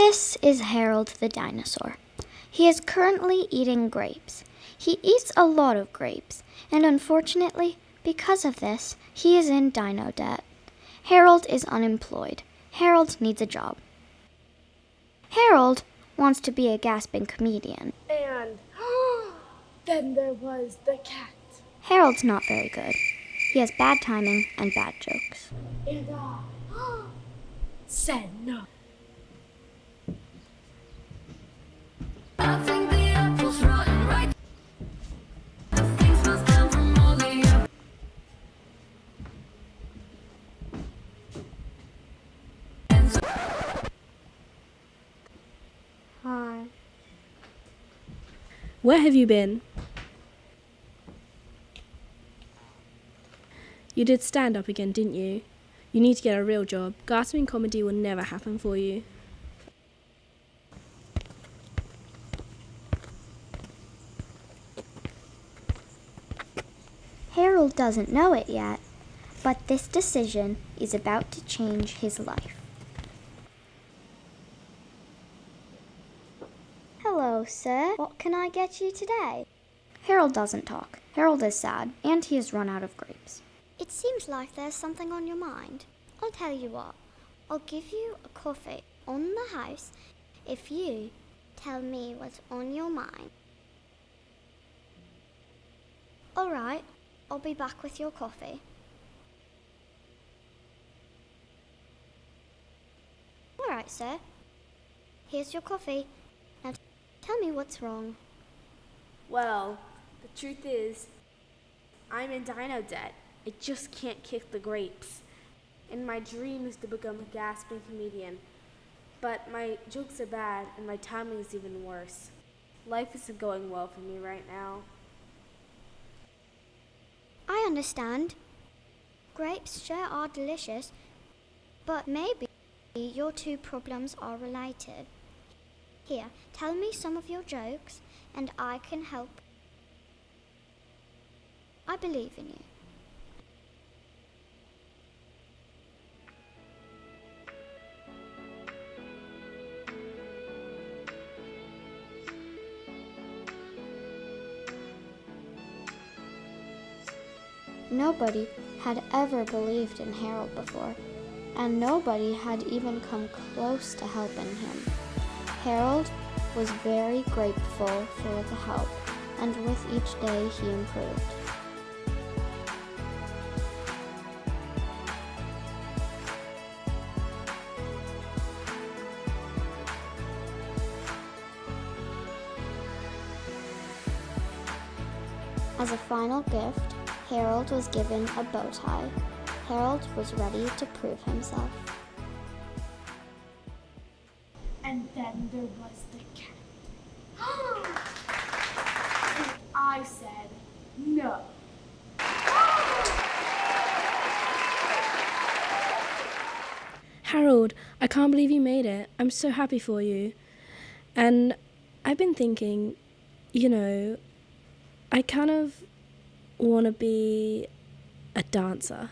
This is Harold the dinosaur. He is currently eating grapes. He eats a lot of grapes, and unfortunately, because of this, he is in dino debt. Harold is unemployed. Harold needs a job. Harold wants to be a gasping comedian. And then there was the cat. Harold's not very good. He has bad timing and bad jokes. And I said no. I think the apple's rotten, right? The things must come from all the apples. Hi. Where have you been? You did stand up again, didn't you? You need to get a real job. Gasping comedy will never happen for you. Harold doesn't know it yet, but this decision is about to change his life. Hello, sir. What can I get you today? Harold doesn't talk. Harold is sad, and he has run out of grapes. It seems like there's something on your mind. I'll tell you what. I'll give you a coffee on the house if you tell me what's on your mind. All right. I'll be back with your coffee. All right, sir. Here's your coffee. Now tell me what's wrong. Well, the truth is, I'm in dino debt. I just can't kick the grapes. And my dream is to become a gasping comedian. But my jokes are bad, and my timing is even worse. Life isn't going well for me right now. I understand. Grapes sure are delicious, but maybe your two problems are related. Here, tell me some of your jokes, and I can help. I believe in you. Nobody had ever believed in Harold before, and nobody had even come close to helping him. Harold was very grateful for the help, and with each day he improved. As a final gift, Harold was given a bow tie. Harold was ready to prove himself. And then there was the cat. And I said no. Harold, I can't believe you made it. I'm so happy for you. And I've been thinking, I kind of want to be a dancer.